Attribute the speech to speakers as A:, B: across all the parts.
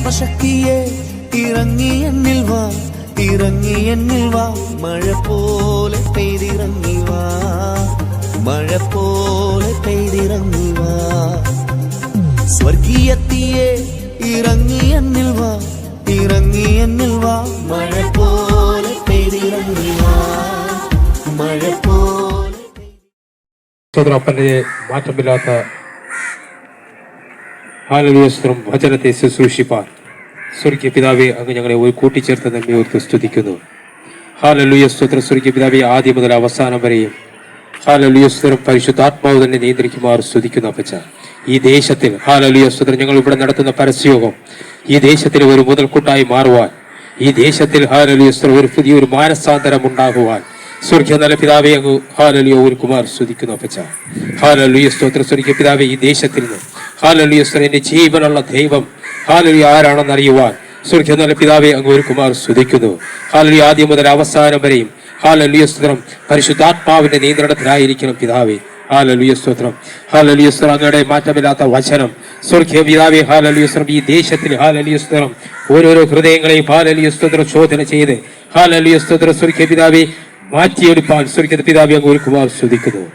A: ആത്മശക്തിയെ ഇറങ്ങി എന്നിൽ വാ, ഇറങ്ങി എന്നിൽ വാ, മഴ പോലെ പെയ്തിറങ്ങി വാ, മഴ പോലെ പെയ്തിറങ്ങി വാ. സ്വർഗീയത്തിയെ ഇറങ്ങി എന്നിൽ വാ, ഇറങ്ങി എന്നിൽ വാ, മഴ പോലെ പെയ്തിറങ്ങി വാ, മഴ പോലെ.
B: സോദരപ്പന്റെ മാറ്റമില്ലാത്ത ഹല്ലേലൂയ സ്തോത്രം. വചനത്തെ ശുശ്രൂഷിപ്പാൻ സ്വർഗീയ പിതാവേ, അങ്ങ് ഞങ്ങളെ കൂട്ടിച്ചേർത്ത നന്മ ഓർത്ത് സ്തുതിക്കുന്നു. ഹല്ലേലൂയ സ്തോത്രം. സ്വർഗീയ പിതാവേ, ആദ്യം മുതൽ അവസാനം വരെയും ഹല്ലേലൂയ സ്തോത്രം പരിശുദ്ധാത്മാവ് തന്നെ നിയന്ത്രിക്കുമാർ സ്തുതിക്കുന്നു. അപ്പച്ച, ഈ ദേശത്തിൽ ഹല്ലേലൂയ സ്തോത്രം ഞങ്ങൾ ഇവിടെ നടത്തുന്ന പരസ്യയോഗം ഈ ദേശത്തിൽ ഒരു മുതൽക്കൂട്ടായി മാറുവാൻ, ഈ ദേശത്തിൽ ഹല്ലേലൂയ സ്തോത്രം ഒരു പുതിയൊരു മാനസാന്തരം ഉണ്ടാകുവാൻ സ്വർഗീയ നല്ല പിതാവേ, അങ്ങ് ഹല്ലേലൂയ ഒരു കുമാർ സ്തുതിക്കുന്നു. അപ്പച്ച, ഹല്ലേലൂയ സ്തോത്രം. സ്വർഗീയ പിതാവേ, ഈ ദേശത്തിൽ നിന്ന് ഹല്ലേലൂയ സ്തോത്രം എന്റെ ജീവനുള്ള ദൈവം ഹല്ലേലൂയ ആരാണെന്ന് അറിയുവാൻ സ്വർഗീയ നല്ല പിതാവേ, അങ്ങ് ഒരു കുമാർ സ്തുതിക്കുന്നു. ഹല്ലേലൂയ ആദ്യം മുതൽ അവസാനം വരെയും ഹല്ലേലൂയ സ്തോത്രം പരിശുദ്ധാത്മാവിന്റെ നിയന്ത്രണത്തിലായിരിക്കണം പിതാവേ. ഹല്ലേലൂയ സ്തോത്രം. ഹല്ലേലൂയ സ്തോത്രം. അങ്ങയുടെ മാറ്റമില്ലാത്ത വചനം സ്വർഗീയ പിതാവേ ഹല്ലേലൂയ സ്തോത്രം ഈ ദേശത്തിൽ ഹല്ലേലൂയ സ്തോത്രം ഓരോരോ ഹൃദയങ്ങളെയും ഹല്ലേലൂയ സ്തോത്രം ശോധന ചെയ്ത് ഹല്ലേലൂയ സ്തോത്രം സ്വർഗീയ പിതാവേ മാറ്റിയെടുപ്പാൻ സ്വർഗീയ പിതാവേ അങ്ങ് ഒരു കുമാർ സ്തുതിക്കുന്നു.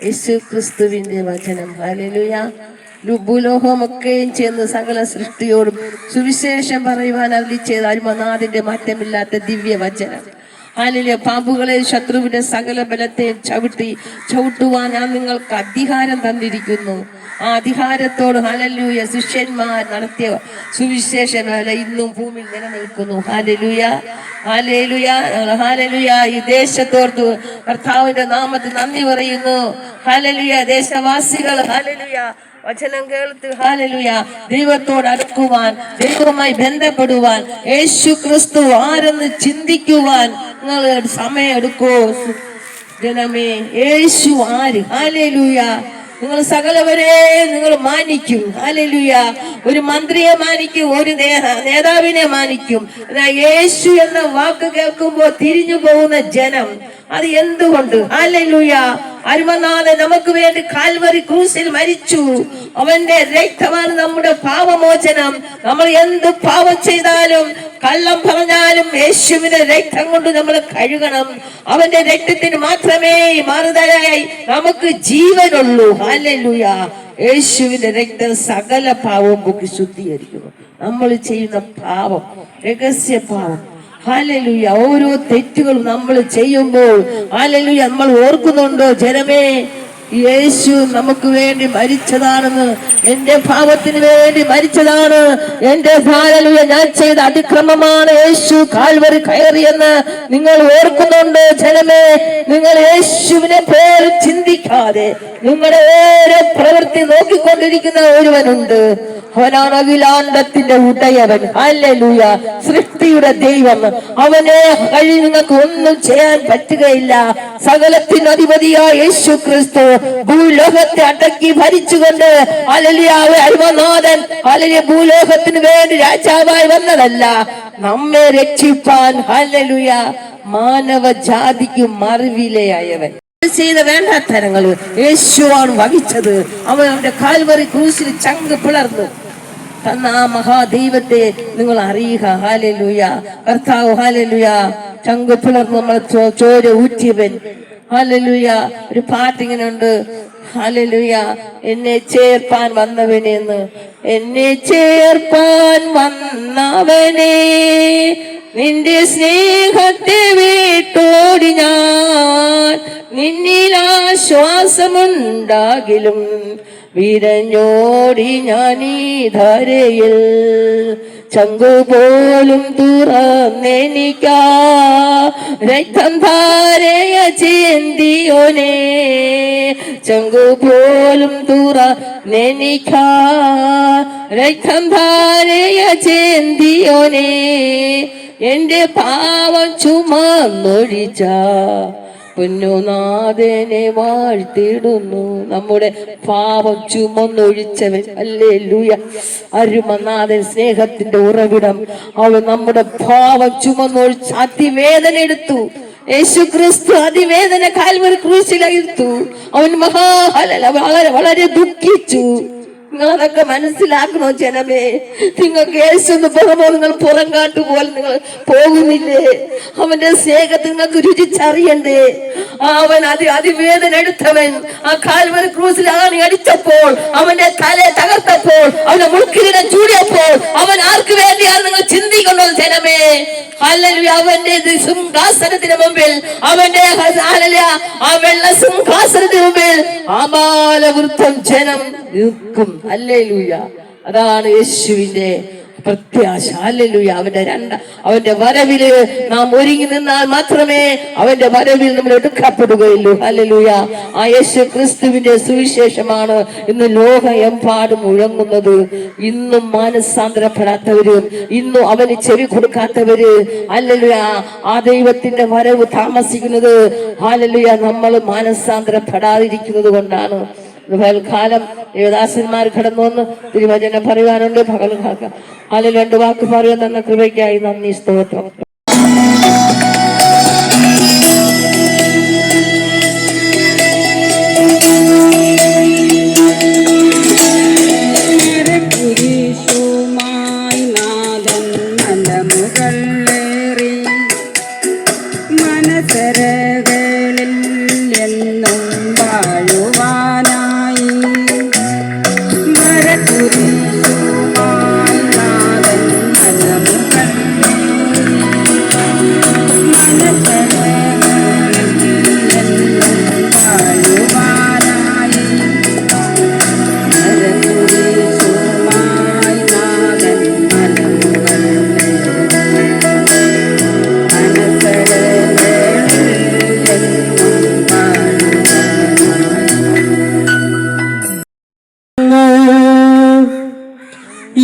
C: യേശു ക്രിസ്തുവിന്റെ വചനം. ഹല്ലേലൂയ. ഭൂലോകമൊക്കെയും ചേർന്ന് സകല സൃഷ്ടിയോടും സുവിശേഷം പറയുവാൻ അരുളിച്ചെയ്ത അരുമനാഥന്റെ മാറ്റമില്ലാത്ത ദിവ്യ വചനം. ഹല്ലേലൂയ. പാമ്പുകളെ ശത്രുവിന്റെ സകല ബലത്തെയും ചവിട്ടുവാൻ ഞാൻ നിങ്ങൾക്ക് അധികാരം തന്നിരിക്കുന്നു. ആ അധികാരത്തോട് ഹല്ലേലൂയ ശിഷ്യന്മാർ നടത്തിയ സുവിശേഷ വേല ഇന്നും ഭൂമിയിൽ നിലനിൽക്കുന്നു. Hallelujah, hallelujah, hallelujah. ഈ ദേശത്തോർത്ത് കർത്താവിന്റെ നാമത്തിൽ നന്ദി പറയുന്നു. ഹല്ലേലൂയ. ദേശവാസികൾ ഹല്ലേലൂയ വചനം കേൾത്ത് ഹല്ലേലൂയ ദൈവത്തോട് അടുക്കുവാൻ, ദൈവവുമായി ബന്ധപ്പെടുവാൻ, യേശു ക്രിസ്തു ആരെന്ന് ചിന്തിക്കുവാൻ നിങ്ങൾ സമയം എടുക്കോ ജനമേ. യേശു ആര്? ഹല്ലേലൂയ. നിങ്ങൾ സകലവരെ നിങ്ങൾ മാനിക്കും. ഹല്ലേലൂയ. ഒരു മന്ത്രിയെ മാനിക്കും, ഒരു നേതാവിനെ മാനിക്കും. യേശു എന്ന വാക്ക് കേൾക്കുമ്പോൾ തിരിഞ്ഞു പോകുന്ന ജനം, അത് എന്തുകൊണ്ട്? ഹല്ലേലൂയ. അരുമനാഥൻ നമുക്ക് വേണ്ടി കാൽവരി ക്രൂസിൽ മരിച്ചു. അവന്റെ രക്തമാണ് നമ്മുടെ പാപമോചനം. നമ്മൾ എന്ത് പാപം ചെയ്താലും കള്ളം പറഞ്ഞാലും യേശുവിന്റെ രക്തം കൊണ്ട് നമ്മൾ കഴുകണം. അവന്റെ രക്തത്തിന് മാത്രമേ മാറുതലായി നമുക്ക് ജീവനുള്ളൂ. ഹല്ലേലൂയ. യേശുവിന്റെ രക്തം സകല പാവവും പൊക്കി ശുദ്ധീകരിക്കുന്നു. നമ്മൾ ചെയ്യുന്ന പാപം, രഹസ്യ പാപം, ഹല്ലേലൂയ, ഓരോ തെറ്റുകളും നമ്മൾ ചെയ്യുമ്പോൾ ഹല്ലേലൂയ നമ്മൾ ഓർക്കുന്നുണ്ടോ ജനമേ? യേശു നമുക്ക് വേണ്ടി മരിച്ചതാണെന്ന്, എന്റെ പാപത്തിന് വേണ്ടി മരിച്ചതാണ്. എന്റെ ഹല്ലേലൂയ ഞാൻ ചെയ്ത അതിക്രമമാണ് യേശു കാൽവരി കയറിയെന്ന് നിങ്ങൾ ഓർക്കുന്നുണ്ടോ ജനമേ? നിങ്ങൾ യേശുവിനെ പേര് ചിന്തിക്കാതെ നിങ്ങളുടെ ഓരോ പ്രവൃത്തി നോക്കിക്കൊണ്ടിരിക്കുന്ന ഒരുവനുണ്ട്. അവനാണ് അഖിലാണ്ടത്തിന്റെ ഉടയവൻ. ഹല്ലേലൂയ. സൃഷ്ടിയുടെ ദൈവം. അവനെ കഴി നിങ്ങൾക്ക് ഒന്നും ചെയ്യാൻ പറ്റുകയില്ല. സകലത്തിന് അധിപതിയായ യേശു ക്രിസ്തു ഭൂലോകത്തെ അടക്കി ഭരിച്ചുകൊണ്ട് ഹല്ലേലൂയ അരുമനാഥൻ ഹല്ലേലൂയ ഭൂലോകത്തിന് വേണ്ടി രാജാവായി വന്നതല്ല, നമ്മെ രക്ഷിപ്പാൻ ഹല്ലേലൂയ മാനവ ജാതിക്ക് മറിവിലയായവൻ ചെയ്ത വേണ്ടാത്തരങ്ങൾ യേശുവാണ് വഹിച്ചത്. അവന്റെ കാൽവറി ക്രൂശിൽ ചങ്ക് പിളർന്നു തന്ന ആ മഹാദൈവത്തെ നിങ്ങൾ അറിയുക. ഹല്ലേലൂയ. കർത്താവ് ഹല്ലേലൂയ ചങ്ക് പിളർന്നു നമ്മൾ ചോര ഊറ്റിയവൻ. ഹല്ലേലൂയ. ഒരു പാട്ടിങ്ങനെ ഉണ്ട്, ഹല്ലേലൂയ. എന്നെ ചേർപ്പാൻ വന്നവനെന്ന്, എന്നെ ചേർപ്പാൻ വന്നവനെ, നിന്റെ സ്നേഹത്തെ വിട്ടോടി ഞാൻ, നിന്നിൽ ആശ്വാസമുണ്ടാകിലും വിരഞ്ഞോടി ഞാൻ ഈ ധരയിൽ, ചങ്കുപോലും തുറന്നെനിക്കാ രക്തം ധാരയ ചിന്തിയോനെ, ചങ്കുപോലും തുറന്നെനിക്കാ രക്തം ധാരയ ചിന്തിയോനെ, എന്റെ പാവം ചുമന്നൊഴിച്ച പൊന്നുനാഥനെ വാഴ്ത്തിടുന്നു. നമ്മുടെ പാപം ചുമന്നൊഴിച്ചവൻ, ഹല്ലേലൂയ. അരുമനാഥൻ സ്നേഹത്തിന്റെ ഉറവിടം. അവൻ നമ്മുടെ പാപം ചുമന്നൊഴിച്ച് അതിവേദന എടുത്തു. യേശു ക്രിസ്തു അതിവേദന കാൽവരി ക്രൂശിലെടുത്തു. അവൻ വളരെ ദുഃഖിച്ചു. നിങ്ങളതൊക്കെ മനസ്സിലാക്കണോ ജനമേ? നിങ്ങൾക്ക് യേശു പറയുമ്പോൾ നിങ്ങൾ പുറം കാട്ടുപോലെ നിങ്ങൾ പോകുന്നില്ലേ? അവന്റെ സ്നേഹത്തെ നിങ്ങൾക്ക് രുചിച്ചറിയണ്ടേ? അവൻ അതിവേദന എടുത്തവൻ ആ കാൽവരി ക്രൂസിൽ ആണി അടിച്ചപ്പോൾ, അവന്റെ തലയെ തകർത്തപ്പോൾ, അവന്റെ മുൾക്കിരീടം ചൂടിയപ്പോൾ, അവൻ ആർക്ക് വേണ്ടിയാണ് നിങ്ങൾ ചിന്തിക്കണോ ജനമേ? ഹല്ലേലൂയ. അവന്റെ സിംഹാസനത്തിന് മുമ്പിൽ, അവന്റെ ആ വെള്ള സിംഹാസനത്തിന് മുമ്പിൽ ആമാലവൃത്തം ജനം നിൽക്കും. ഹല്ലേലൂയ. അതാണ് യേശുവിന്റെ പ്രത്യാശ. ഹല്ലേലൂയ. അവന്റെ വരവില് നാം ഒരുങ്ങി നിന്നാൽ മാത്രമേ അവന്റെ വരവിൽ നമ്മൾ എടുക്കപ്പെടുകയുള്ളൂ. ഹല്ലേലൂയ. ആ യേശു ക്രിസ്തുവിന്റെ സുവിശേഷമാണ് ഇന്ന് ലോകമെമ്പാടും മുഴങ്ങുന്നത്. ഇന്നും മാനസാന്തരപ്പെടാത്തവരും ഇന്നും അവന് ചെവി കൊടുക്കാത്തവര്, ഹല്ലേലൂയ, ആ ദൈവത്തിന്റെ വരവ് താമസിക്കുന്നത്, ഹല്ലേലൂയ, നമ്മൾ മാനസാന്തരപ്പെടാതിരിക്കുന്നത് കൊണ്ടാണ്. പകൽക്കാലം ദേവദാസന്മാർ കടന്നു വന്ന് തിരുവചനം പറയുവാനുണ്ട്. പകൽക്കാലം അതിൽ 2 വാക്ക് പറയുവാൻ തന്ന കൃപയ്ക്കായി നന്ദി, സ്തോത്രം.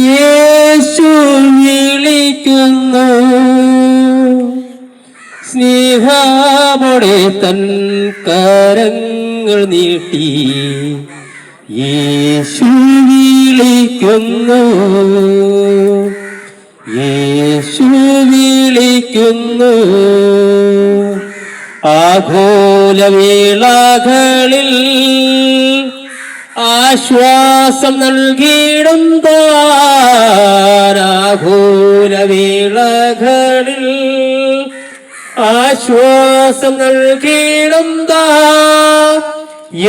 B: യേശു വിളിക്കുന്നു സ്നേഹമോടെ തൻ കരങ്ങൾ നീട്ടി. യേശു വിളിക്കുന്നു, യേശു വിളിക്കുന്നു. ആഘോലവേളകളിൽ ആശ്വാസം നൽകിയിടും താൻ, ആഘോലവേളകളിൽ ആശ്വാസം നൽകിയിടും താൻ.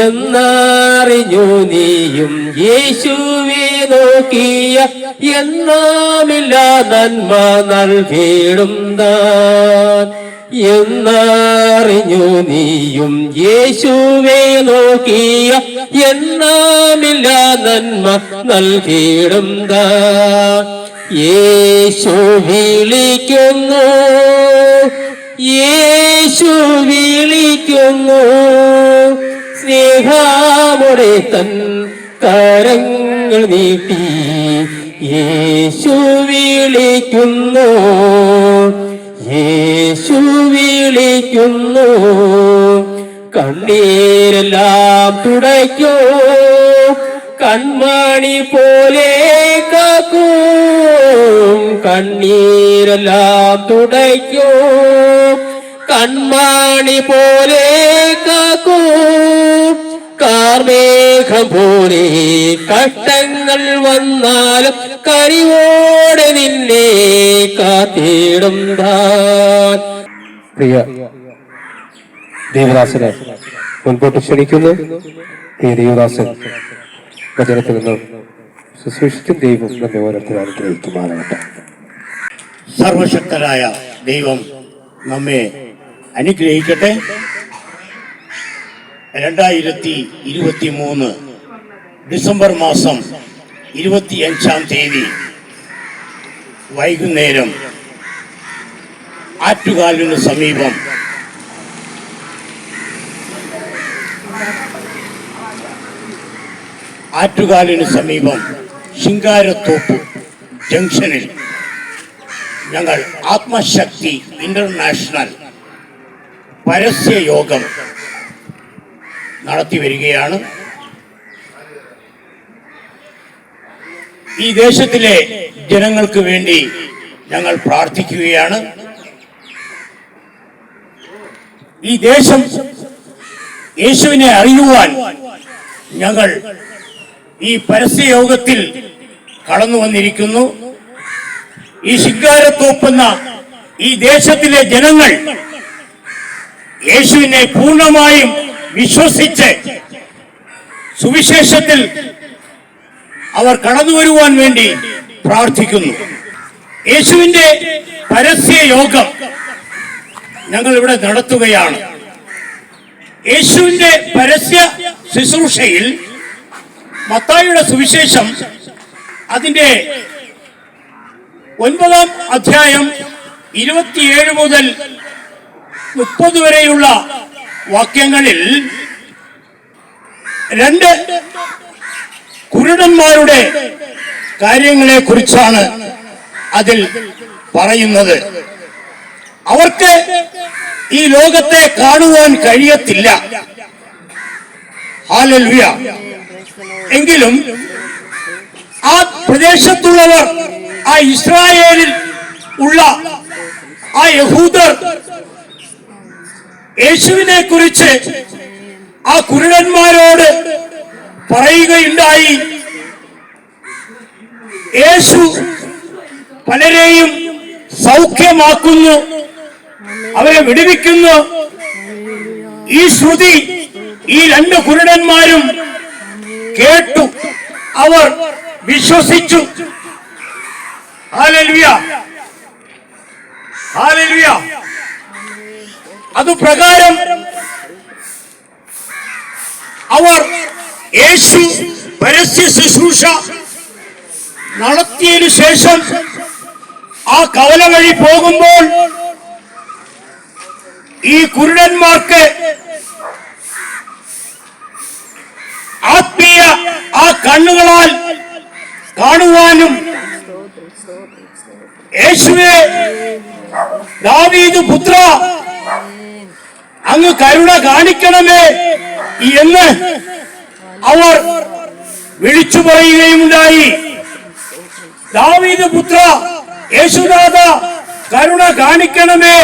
B: എന്നറിഞ്ഞു നീയും യേശുവെ നോക്കിയ, എന്നാമില്ല നന്മ നൽകിയിടും താൻ. എന്നറിഞ്ഞു നീയും യേശുവെ നോക്കിയ, എന്നാമില്ല നന്മ നൽകിയിടും താൻ. യേശു വിളിക്കുന്നു, യേശു വിളിക്കുന്നു സ്നേഹമോടെ തൻ കരങ്ങൾ നീട്ടി. യേശു വിളിക്കുന്നു, യേശു വിളിക്കുന്നു. കണ്ണീരെല്ലാം തുടയ്ക്കൂ, കൺമണി പോലെ കാക്കും. കണ്ണീരെല്ലാം തുടയ്ക്കൂ, കൺമണി പോലെ കാക്കും. കാർമേഘം പോലെ കഷ്ടങ്ങൾ വന്നാലും കനിവോടെ നിന്നെ കാത്തിടും താൻ. പ്രിയ ദേവദാസനെ മുൻപോട്ട് ക്ഷണിക്കുന്നു. ഈ ദേവദാസൻ വചനത്തിൽ നിന്ന് ശുശ്രൂഷിക്കും. ദൈവം നമ്മെ ഓരോരുത്തരും അനുഗ്രഹിക്കുമാറാകട്ടെ.
D: സർവശക്തരായ ദൈവം നമ്മെ അനുഗ്രഹിക്കട്ടെ. 2023 ഡിസംബർ മാസം 25-ാം തീയതി വൈകുന്നേരം ആറ്റുകാലിന് സമീപം ശിങ്കാരത്തോപ്പ് ജംഗ്ഷനിൽ ഞങ്ങൾ ആത്മശക്തി ഇന്റർനാഷണൽ പരസ്യ യോഗം നടത്തി വരികയാണ്. ഈ ദേശത്തിലെ ജനങ്ങൾക്ക് വേണ്ടി ഞങ്ങൾ പ്രാർത്ഥിക്കുകയാണ്. ഈ ദേശം യേശുവിനെ അറിയുവാൻ ഞങ്ങൾ ഈ പരസ്യയോഗത്തിൽ കടന്നു വന്നിരിക്കുന്നു. ഈ ശിങ്കാരത്തോപ്പെന്ന ഈ ദേശത്തിലെ ജനങ്ങൾ യേശുവിനെ പൂർണ്ണമായും വിശ്വസിച്ച് സുവിശേഷത്തിൽ അവർ കടന്നു വരുവാൻ വേണ്ടി പ്രാർത്ഥിക്കുന്നു. യേശുവിന്റെ പരസ്യ യോഗം ഞങ്ങൾ ഇവിടെ നടത്തുകയാണ്. യേശുവിന്റെ പരസ്യ ശുശ്രൂഷയിൽ മത്തായിയുടെ സുവിശേഷം അതിന്റെ 9-ാം അധ്യായം 27 മുതൽ 30 വരെയുള്ള വാക്യങ്ങളിൽ 2 കുരുടന്മാരുടെ കാര്യങ്ങളെ കുറിച്ചാണ് അതിൽ പറയുന്നത്. അവർക്ക് ഈ ലോകത്തെ കാണുവാൻ കഴിയത്തില്ല. ഹല്ലേലൂയ. എങ്കിലും ആ പ്രദേശത്തുള്ളവർ, ആ ഇസ്രായേലിൽ ഉള്ള ആ യഹൂദർ യേശുവിനെ കുറിച്ച് ആ കുരുടന്മാരോട് പറയുകയുണ്ടായി. യേശു പലരെയും സൗഖ്യമാക്കുന്നു, അവരെ വിടുവിക്കുന്നു. ഈ ശ്രുതി ഈ 2 കുരുടന്മാരും കേട്ടു, അവർ വിശ്വസിച്ചു. ഹല്ലേലൂയ, ഹല്ലേലൂയ. അതുപ്രകാരം അവർ യേശു പരസ്യ ശുശ്രൂഷ നടത്തിയതിനു ശേഷം ആ കവല വഴി പോകുമ്പോൾ ഈ കുരുടന്മാർക്ക് ആത്മീയ ആ കണ്ണുകളാൽ കാണുവാനും യേശുവേ ദാവീദ് പുത്ര അങ്ങ് കരുണ കാണിക്കണമേ എന്ന് അവർ വിളിച്ചു പറയുകയുണ്ടായി. ദാവീദ് പുത്ര യേശുനാഥ കരുണ കാണിക്കണമേ.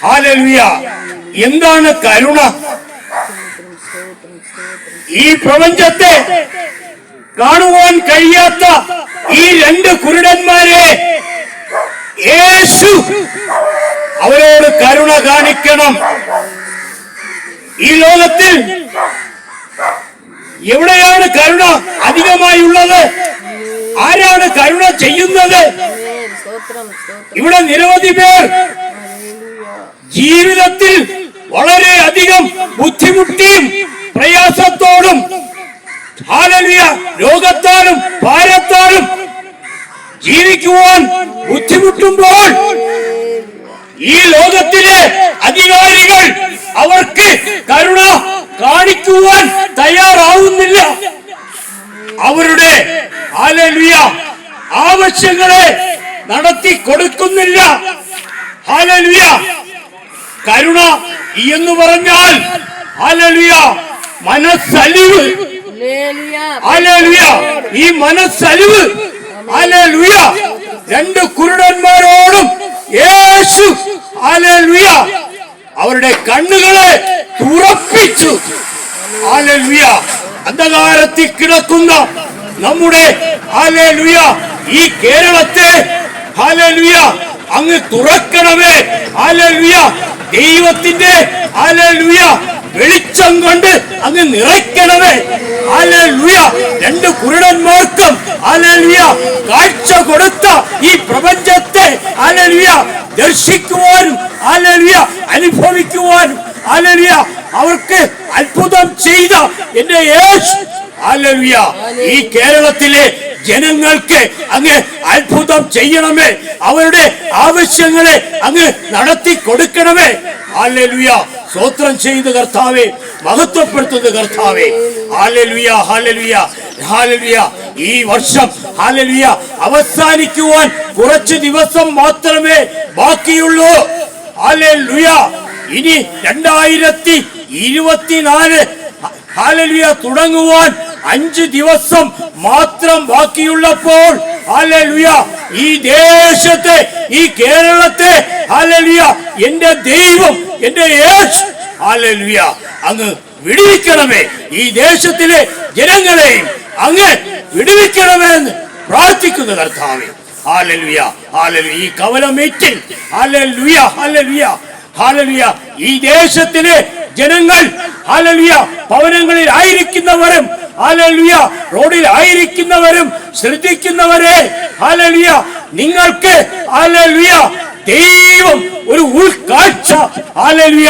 D: ഹല്ലേലൂയ. എന്താണ് കരുണ? ഈ പ്രപഞ്ചത്തെ കാണുവാൻ കഴിയാത്ത ഈ 2 കുരുടന്മാരെ യേശു അവരോട് കരുണ കാണിക്കണം. ഈ ലോകത്തിൽ എവിടെയാണ് കരുണ അധികമായുള്ളത്? ആരാണ് കരുണ ചെയ്യുന്നത്? ഇവിടെ നിരവധി പേർ ജീവിതത്തിൽ വളരെ അധികം ബുദ്ധിമുട്ടിയും പ്രയാസത്തോടും ഹല്ലേലൂയ രോഗത്താലും ഭാരത്താലും ജീവിക്കുവാൻ ബുദ്ധിമുട്ടുമ്പോൾ ഈ ലോകത്തിലെ അധികാരികൾ അവർക്ക് കരുണ കാണിക്കുവാൻ തയ്യാറാവുന്നില്ല. അവരുടെ ഹല്ലേലൂയ ആവശ്യങ്ങളെ നടത്തി കൊടുക്കുന്നില്ല. ഹല്ലേലൂയ. കരുണ എന്ന് പറഞ്ഞാൽ ഹല്ലേലൂയ മനസ്സലിവ്. ഹല്ലേലൂയ. ഈ മനസ്സലിവ് ഹല്ലേലൂയ 2 കുരുടന്മാരോടും യേശു ഹല്ലേലൂയ അവരുടെ കണ്ണുകളെ തുറപ്പിച്ചു. ഹല്ലേലൂയ. അന്ധകാരത്തിൽ കിടക്കുന്ന നമ്മുടെ ഹല്ലേലൂയ ഈ കേരളത്തെ ഹല്ലേലൂയ അങ്ങ് തുറക്കണമേ. ഹല്ലേലൂയ. ദൈവത്തിന്റെ ഹല്ലേലൂയ വെളിച്ചം കൊണ്ട് അങ്ങ് നിറയ്ക്കണമേ. ഹല്ലേലൂയ. രണ്ട് കുരുടന്മാർക്കും ഹല്ലേലൂയ കാഴ്ച കൊടുത്ത ഈ പ്രപഞ്ചത്തെ ഹല്ലേലൂയ ദർശിക്കുവാനും ഹല്ലേലൂയ അനുഭവിക്കുവാനും ഹല്ലേലൂയ അവർക്ക് അത്ഭുതം ചെയ്ത എന്റെ യേശു ഹല്ലേലൂയ ഈ കേരളത്തിലെ ജനങ്ങൾക്ക് അങ്ങ് അത്ഭുതം ചെയ്യണമേ. അവരുടെ ആവശ്യങ്ങളെ അങ്ങ് നടത്തി കൊടുക്കണമേ. ഹല്ലേലൂയ. സ്തോത്രം ചെയ്ത് കർത്താവേ, മഹത്വപ്പെടുത്തുന്ന കർത്താവേ. Hallelujah, hallelujah, hallelujah. ഈ വർഷം ഹല്ലേലൂയ അവസാനിക്കുവാൻ കുറച്ച് ദിവസം മാത്രമേ ബാക്കിയുള്ളൂ. ഹല്ലേലൂയ. ഇനി 2024 ഹല്ലേലൂയ തുടങ്ങുവാൻ 5 ദിവസം മാത്രം ബാക്കിയുള്ളപ്പോൾ ഹല്ലേലൂയ ഈ ദേശത്തെ, ഈ കേരളത്തെ ഹല്ലേലൂയ എന്റെ ദൈവം, എന്റെ യേശു ഹല്ലേലൂയ അങ്ങ് വിടുവിക്കണമേ. ഈ ദേശത്തിലെ ജനങ്ങളെയും അങ്ങ് വിടുവിക്കണമേ എന്ന് പ്രാർത്ഥിക്കുന്ന കർത്താവേ. Hallelujah, hallelujah. ഈ കവല മീറ്റിംഗ് ഹല്ലേലൂയ, ഹല്ലേലൂയ, ഹല്ലേലൂയ. ഈ ദേശത്തിലെ ജനങ്ങൾ ഹല്ലേലൂയ ഭവനങ്ങളിൽ ആയിരിക്കുന്നവരും ഹല്ലേലൂയ റോഡിൽ ആയിരിക്കുന്നവരും ശ്രദ്ധിക്കുന്നവരെ ഹല്ലേലൂയ നിങ്ങൾക്ക് ഹല്ലേലൂയ ദൈവം ഒരു ഉൾക്കാഴ്ച ഹല്ലേലൂയ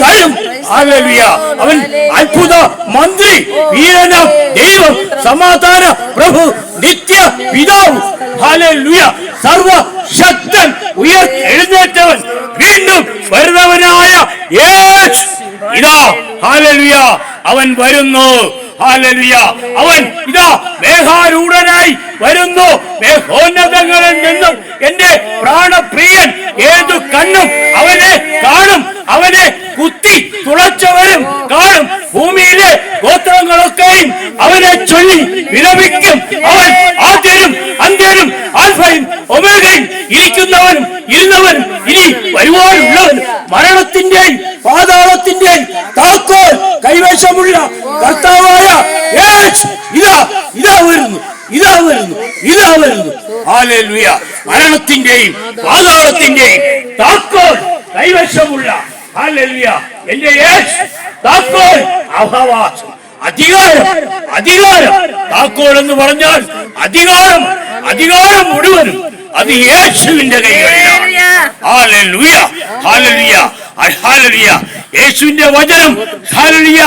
D: തരും. ഹല്ലേലൂയ. അവൻ അത്ഭുത മന്ത്രി, വീരനാം ദൈവം, സമാധാന പ്രഭു, നിത്യ പിതാവ് ഹല്ലേലൂയ സർവശക്തൻ, ഉയർത്തെഴുന്നേറ്റവൻ, വീണ്ടും വരുന്നവനായ യേശു ഇതാ ഹല്ലേലൂയ അവൻ വരുന്നു. ഹല്ലേലൂയ. അവൻ ഇതാ മേഘാരൂഢനായി വരുന്നു. മേഘോന്നതങ്ങളിൽ നിന്നും എന്റെ പ്രാണപ്രിയൻ ഏതു കണ്ണും അവനെ കാണും. അവനെ കുത്തി തുളച്ചവരും കാണും. ഭൂമിയിലെ ഗോത്രങ്ങളൊക്കെയും അവനെ ചൊല്ലി വിലപിക്കും. അവൻ ആദ്യനും അന്ത്യനും ആൽഫയും ഒമേഗയും, ഇരിക്കുന്നവനും ഇരുന്നവനും ഇനി വരുവാനുള്ളവനും, മരണത്തിന്റെയും പാതാളത്തിന്റെയും താക്കോൽ കൈവശമുള്ള കർത്താവായ യേശു ഇതാ ഇതാ വരുന്നു, ഇതാ വരുന്നു, ഇതാ വരുന്നു. ഹല്ലേലൂയ. മരണത്തിന്റെയും പാതാളത്തിന്റെയും താക്കോൽ കൈവശമുള്ള ഹല്ലേലൂയ എന്റെ യേശു താക്കോൽ, അവകാശം, അധികാരം, അധികാരം. താക്കോൽ എന്ന് പറഞ്ഞാൽ അധികാരം, അധികാരം മുഴുവനും അത് യേശുവിന്റെ കൈകളിലാണ്. Hallelujah, hallelujah, hallelujah. യേശുവിന്റെ വചനം ഹല്ലേലൂയ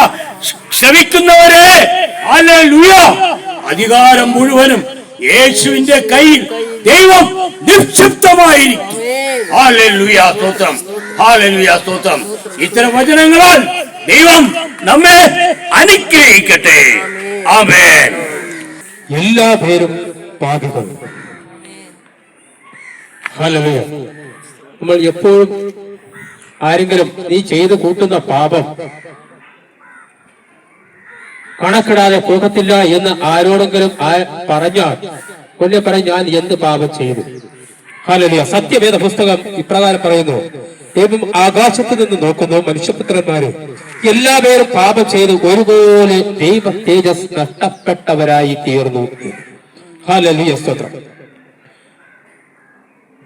D: ശ്രവിക്കുന്നവരെ ഹല്ലേലൂയ അധികാരം മുഴുവനും യേശുവിന്റെ കയ്യിൽ ദൈവം നിക്ഷിപ്തമായിരിക്കും. ഹല്ലേലൂയ, സ്തോത്രം, ഹല്ലേലൂയ, സ്തോത്രം. ഇത്തരം വചനങ്ങളാൽ ദൈവം നമ്മെ അനുഗ്രഹിക്കട്ടെ. ആമേൻ.
B: എല്ലാ പേരും പാപികൾ. ഹല്ലേലൂയ. നമ്മൾ എപ്പോഴും ആരെങ്കിലും നീ ചെയ്തു കൂട്ടുന്ന പാപം കണക്കിടാതെ പോകത്തില്ല എന്ന് ആരോടെങ്കിലും പറഞ്ഞാൽ കൊല്ലെ പറയും, ഞാൻ എന്ത് പാപം ചെയ്തു. ഹല്ലേലൂയ. സത്യവേദ പുസ്തകം ഇപ്രകാരം പറയുന്നു, ദൈവം ആകാശത്ത് നിന്ന് നോക്കുന്നു, മനുഷ്യപുത്രന്മാരും എല്ലാവരും പാപം ചെയ്ത് ഒരുപോലെ ദൈവ തേജസ് നഷ്ടപ്പെട്ടവരായി തീർന്നു. ഹല്ലേലൂയ, സ്തോത്രം.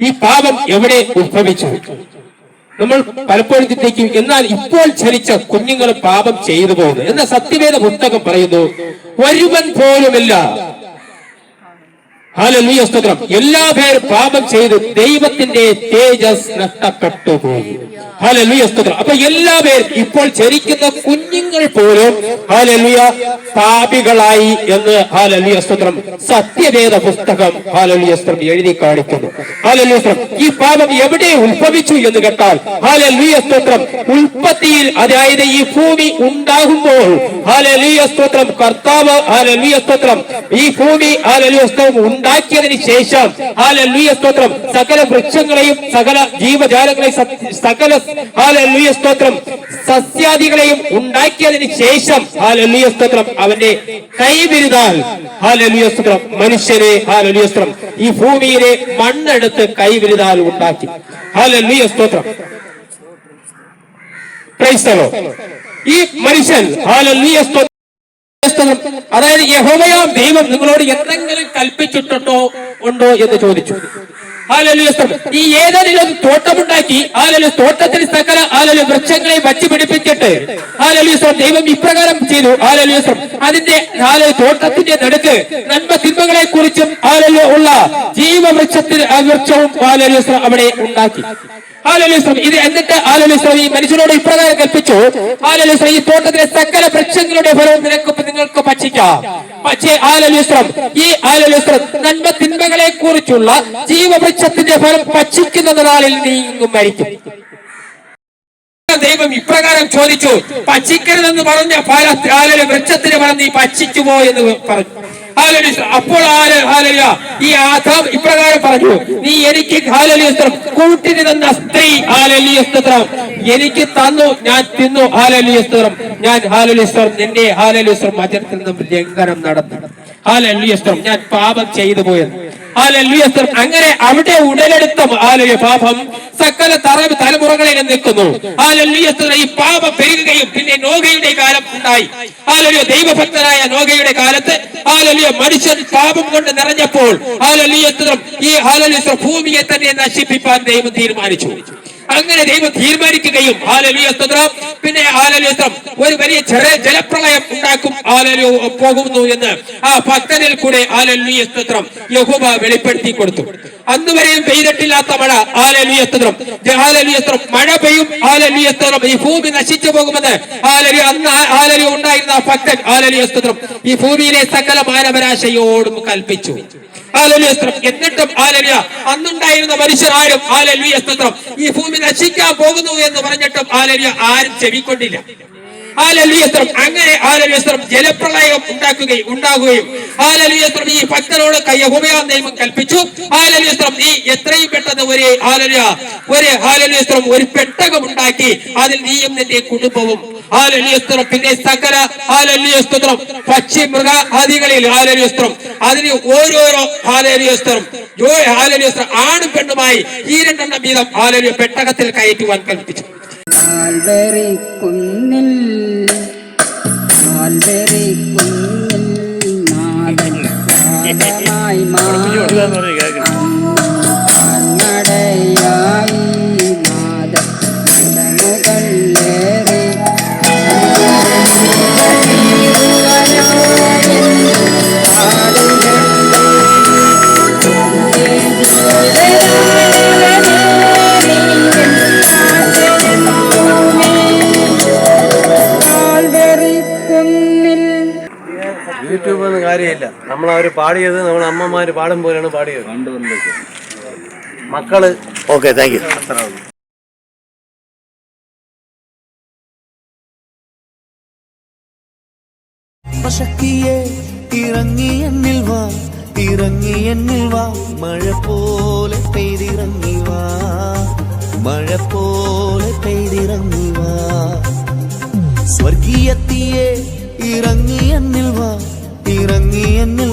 B: ഈ പാപം എവിടെ ഉത്ഭവിച്ചു? നമ്മൾ പലപ്പോഴും ചിന്തിക്കും, എന്നാൽ ഇപ്പോൾ ജനിച്ച കുഞ്ഞുങ്ങൾ പാപം ചെയ്തു പോകുന്നു. എന്നാൽ സത്യവേദ പുസ്തകം പറയുന്നു, ഒരുവൻ പോലുമില്ല. ഹല്ലേലൂയ, സ്തോത്രം. എല്ലാവരും പാപം ചെയ്ത് ദൈവത്തിന്റെ തേജസ് നഷ്ടപ്പെട്ടു പോയി. ഹല്ലേലൂയ, സ്തോത്രം. അപ്പൊ എല്ലാവരും ഇപ്പോൾ ജനിക്കുന്ന കുഞ്ഞുങ്ങൾ പോലും ഹല്ലേലൂയ പാപികളായി എന്ന് ഹല്ലേലൂയ, സ്തോത്രം സത്യവേദ പുസ്തകം ഹല്ലേലൂയ, സ്തോത്രം എഴുതി കാണിക്കുന്നു. ഹല്ലേലൂയ, സ്തോത്രം. ഈ പാപം എവിടെ ഉത്ഭവിച്ചു എന്ന് കേട്ടാൽ ഹല്ലേലൂയ, സ്തോത്രം ഉൽപ്പത്തിയിൽ, അതായത് ഈ ഭൂമി ഉണ്ടാകുമ്പോൾ ഹല്ലേലൂയ, സ്തോത്രം കർത്താവ് ഹല്ലേലൂയ, സ്തോത്രം ഈ ഭൂമി ഹല്ലേലൂയ, സ്തോത്രം ഉണ്ടാക്കിയതിന് ശേഷം ഹല്ലേലൂയ, സ്തോത്രം സകല വൃക്ഷങ്ങളെയും സകല ജീവജാലങ്ങളെയും സകല ഹല്ലേലൂയ, സ്തോത്രം സസ്യാദികളെയും ഉണ്ടാക്കിയതിന് ശേഷം ഹല്ലേലൂയ, സ്തോത്രം അവന്റെ കൈവിരുതാൽ ഹല്ലേലൂയ, സ്തോത്രം മനുഷ്യനെ ഹല്ലേലൂയ, സ്തോത്രം ഈ ഭൂമിയിലെ മണ്ണെടുത്ത് കൈവിരുതാൽ ഉണ്ടാക്കി. ഹല്ലേലൂയ, സ്തോത്രം. Praise the Lord. ഈ മനുഷ്യൻ ഹല്ലേലൂയ, സ്തോത്രം അതായത് യഹോവയാം ദൈവം നിങ്ങളോട് എന്തെങ്കിലും കൽപ്പിച്ചിട്ടുണ്ടോ എന്ന് ചോദിച്ചു. ഹല്ലേലൂയ സ്തോത്രം. ഈ ഏദനിൽ ഒരു തോട്ടമുണ്ടാക്കി ഹല്ലേലൂയ തോട്ടത്തിൽ സകല ഹല്ലേലൂയ വൃക്ഷങ്ങളെ വച്ചു പിടിപ്പിച്ചിട്ട് ഹല്ലേലൂയ സ്തോത്രം ദൈവം ഇപ്രകാരം ചെയ്തു. ഹല്ലേലൂയ സ്തോത്രം അതിന്റെ തോട്ടത്തിന്റെ നടുക്ക് നന്മ തിന്മകളെ കുറിച്ചും ഹല്ലേലൂയ ഉള്ള ജീവവൃക്ഷത്തിന് വൃക്ഷവും ഹല്ലേലൂയ സ്തോത്രം അവിടെ ഉണ്ടാക്കി. ഹല്ലേലൂയ സ്തോത്രം. ഇത് എന്നിട്ട് ഹല്ലേലൂയ സ്തോത്രം ഈ മനുഷ്യനോട് ഇപ്രകാരം കൽപ്പിച്ചു. ഹല്ലേലൂയ സ്തോത്രം ഈ തോട്ടത്തിലെ സകല വൃക്ഷങ്ങളുടെ ഫലവും നിങ്ങൾക്ക് ഭക്ഷിക്കാം. പക്ഷേ ഹല്ലേലൂയ സ്തോത്രം ഈ ഹല്ലേലൂയ സ്തോത്രം നന്മ തിന്മകളെ കുറിച്ചുള്ള ജീവവൃക്ഷത്തിന്റെ ഫലം ഭക്ഷിക്കുന്ന നാളിൽ നീ ഇങ്ങും മരിക്കും. ദൈവം ഇപ്രകാരം ചോദിച്ചു, ഭക്ഷിക്കരുതെന്ന് പറഞ്ഞ വൃക്ഷത്തിന് ഫലം നീ ഭക്ഷിക്കുമോ എന്ന് പറഞ്ഞു. അപ്പോൾ ഈ ആദാം ഇപ്രകാരം പറഞ്ഞു, നീ എനിക്ക് കൂട്ടിന് തന്ന സ്ത്രീ എനിക്ക് തന്നു, ഞാൻ തിന്നു. ഞാൻ നിന്റെ വചനത്തിൽ നിന്നും ലംഘനം നടന്നു. ഞാൻ പാപം ചെയ്തു പോയെന്ന്. അങ്ങനെ അവിടെ ഉടലെടുത്ത പാപം സകല തലമുറകളിൽ നിൽക്കുന്നു. ഈ പാപം പെരുകുകയും പിന്നെ നോഗയുടെ കാലം ഉണ്ടായി. ദൈവഭക്തനായ നോഗയുടെ കാലത്ത് മനുഷ്യൻ പാപം കൊണ്ട് നിറഞ്ഞപ്പോൾ ഈ ഭൂമിയെ തന്നെ നശിപ്പിക്കാൻ ദൈവം തീരുമാനിച്ചു. അങ്ങനെ ദൈവം തീരുമാനിക്കുകയും പിന്നെ ഒരു വലിയ ജലപ്രളയം ഉണ്ടാക്കും പോകുന്നു എന്ന് ആ ഭക്തനിൽ കൂടെ യഹോവ വെളിപ്പെടുത്തി കൊടുത്തു. അന്ന് വരെയും പെയ്തിട്ടില്ലാത്ത മഴ മഴ പെയ്യും ഈ ഭൂമി നശിച്ചു പോകുമെന്ന് അന്ന് ഉണ്ടായിരുന്ന ആ ഭക്തൻ ഈ ഭൂമിയിലെ സകല മാനവരാശയോടും കൽപ്പിച്ചു. എന്നിട്ടും അന്നുണ്ടായിരുന്ന മനുഷ്യരാരും ഈ ഭൂമി നശിക്കാൻ പോകുന്നു എന്ന് പറഞ്ഞിട്ടും ആരും ചെവിക്കൊണ്ടില്ല. അങ്ങനെ ജലപ്രളയം ഉണ്ടാകുകയും ഈ ഭക്തനോട് യഹോവയാം ദൈവം കൽപ്പിച്ചു, നീ എത്രയും പെട്ടെന്ന് ഒരു പെട്ടകം ഉണ്ടാക്കി അതിൽ നീയും നിന്റെ കുടുംബവും പിന്നെ സകല പക്ഷി മൃഗാദികളിൽ അതിന് ഓരോരോ ആണും പെണ്ണുമായി ഈ 2 എണ്ണം വീതം പെട്ടകത്തിൽ കയറ്റുവാൻ കൽപ്പിച്ചു.
E: കുന്നിൽ നാദനായി നടയായി നാദമുകളേറി
F: യൂട്യൂബൊന്നും കാര്യമില്ല. നമ്മളവര് പാടിയത് നമ്മുടെ അമ്മമാര് പാടും പോലെയാണ് പാടിയത്. മക്കള് ഓക്കെ, താങ്ക് യു.
A: ശക്തിയെ ഇറങ്ങി എന്നിൽ വാ, ഇറങ്ങി എന്നിൽ വാ, മഴ പോലെ പെയ്തിറങ്ങി വാ, മഴ പോലെ പെയ്തിറങ്ങി വാ. സ്വർഗീയത്തിയെ ഇറങ്ങി എന്നിൽ വാ, ഇറങ്ങി എന്നിൽ